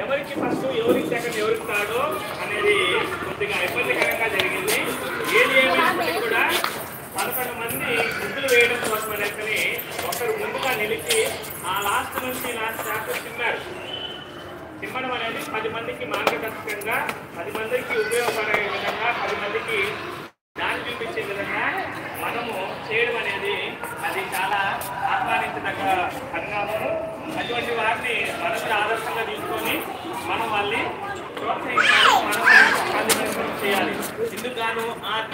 ఎవరికి ఫస్ట్ ఎవరికి సెకండ్ ఎవరికి థర్డ్ అనేది కొద్దిగా ఇబ్బందికరంగా జరిగింది. ఏది ఏమైనప్పటికీ కూడా 11 మంది ముగ్గులు వేయడం కోసం అనేసి ఒకరు ముందుగా నిలిచి ఆ లాస్ట్ నుంచి లాస్ట్ దాకా తిమ్మడం అనేది 10 మందికి మార్గదర్శకంగా, 10 మందికి ఉపయోగపడే విధంగా, 10 మందికి దారి చూపించే విధంగా మనము చేయడం అనేది అది చాలా ఆహ్వానించదగ్గ పరిణామము. అటువంటి వారిని మనసు ఆదర్శంగా తీసుకొని మనం వాళ్ళని ప్రోత్సహించాలి, మనం చేయాలి. ఇందుకు గాను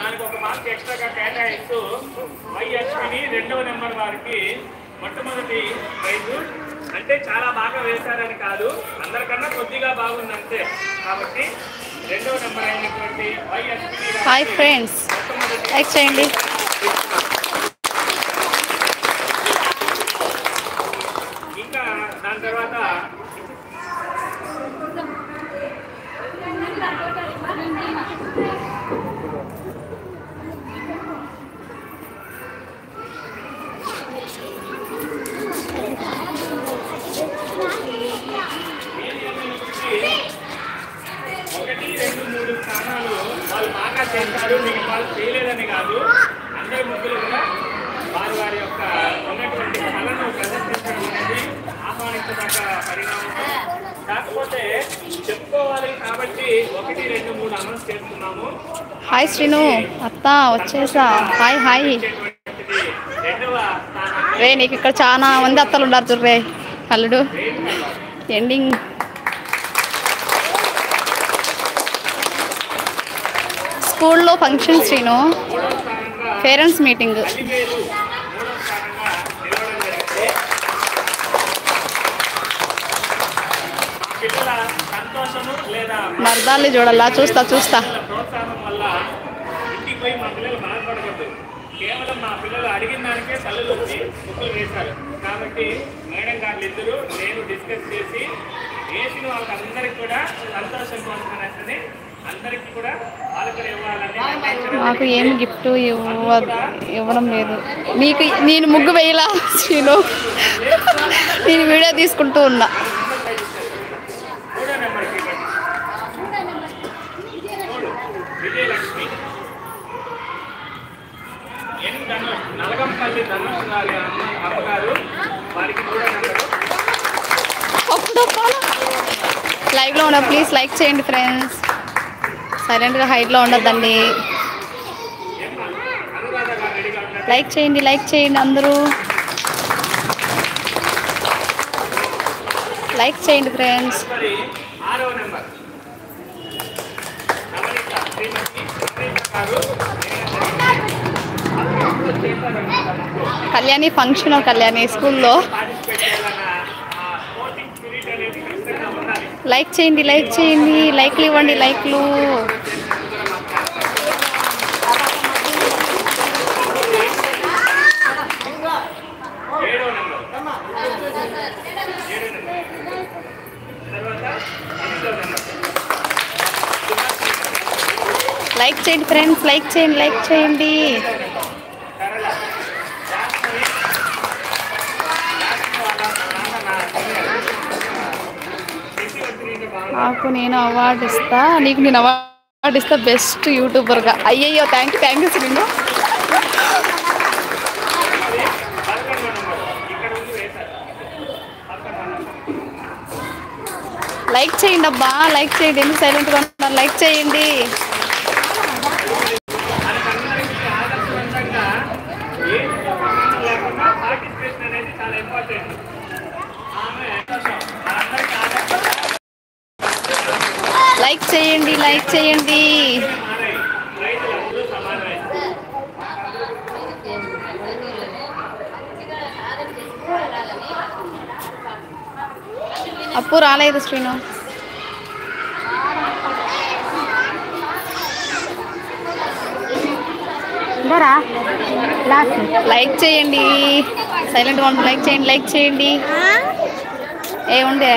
దానికి ఒక మార్క్ ఎక్స్ట్రాగా కేటాయిస్తూ వైఎస్పిని 2వ నెంబర్ వారికి మొట్టమొదటి ప్రైజు. అంటే చాలా బాగా వేశారని కాదు, అందరికన్నా కొద్దిగా బాగుంది అంతే. కాబట్టి 2వ నెంబర్ అయినటువంటి వైఎస్పి హాయ్ ఫ్రెండ్స్, లైక్ చేయండి. ఇంకా దాని తర్వాత స్థానాలు వాళ్ళు బాగా చేస్తారు, మీకు వాళ్ళు చేయలేదని కాదు. అందరి ముగ్గులు కూడా వారి వారి యొక్క ఉన్నటువంటి కళను ప్రదర్శించడం అనేది ఆహ్వానించదగ్గ పరిణామం. కాకపోతే చెప్పుకోవాలి కాబట్టి 1, 2, 3 అనౌన్స్ చేస్తున్నాము. హాయ్ శ్రీను, అత్త వచ్చేసా. హాయ్ హాయ్ రే, నీకు ఇక్కడ చాలా మంది అత్తలు ఉన్నారు చూడరే. అల్లుడు ఎండింగ్ స్కూల్లో ఫంక్షన్ శ్రీను, పేరెంట్స్ మీటింగ్. మర్దాల్ని చూడాలా, చూస్తా చూస్తా. ప్రోత్సాహం వల్ల ఇంటికి పోయి మా పిల్లలు బాధపడకూడదు. కేవలం మా పిల్లలు అడిగిన దానికే తల్లులు వచ్చి ముక్కలు వేశారు. కాబట్టి మేడం గారు ఇద్దరు నేను డిస్కస్ చేసి వేసిన వాళ్ళకి అందరికి కూడా సంతోషం కోసమని అందరికీ కూడా ఆలోచన ఇవ్వాలని. నాకు ఏమి గిఫ్ట్ ఇవ్వడం లేదు. నీకు నేను ముగ్గు వేయలా శ్రీను, నేను వీడియో తీసుకుంటూ ఉన్నా. 3వ నెంబర్కి విజయలక్ష్మి నలగంపల్లి ధనుష్ గారి అమ్మగారు, వారికి 3వ నెంబరు. లైవ్లో ఉన్నా ప్లీజ్ లైక్ చేయండి ఫ్రెండ్స్. సైలెంట్గా హైట్లో ఉండద్దండి. లైక్ చేయండి, లైక్ చేయండి అందరూ. లైక్ చేయండి ఫ్రెండ్స్. 6వ నెంబర్ కళ్యాణి ఫంక్షన్, కళ్యాణి స్కూల్లో. లైక్ చేయండి, లైక్ చేయండి, లైక్లు ఇవ్వండి, లైక్లు. లైక్ చేయండి ఫ్రెండ్స్, లైక్ చేయండి, లైక్ చేయండి. నాకు నేను అవార్డు ఇస్తా, నీకు నేను అవార్డు ఇస్తా బెస్ట్ యూట్యూబర్గా. అయ్యయ్యో, థ్యాంక్ యూ శ్రీను. లైక్ చేయండి అబ్బా, లైక్ చేయండి. ఎందుకు సైలెంట్గా ఉన్నారు? లైక్ చేయండి. లైక్ చేయండి, లైక్ చేయండి. అప్పు రాలేదు శ్రీను. లైక్ చేయండి, సైలెంట్గా ఉంటుంది. లైక్ చేయండి, లైక్ చేయండి. ఏ ఉండే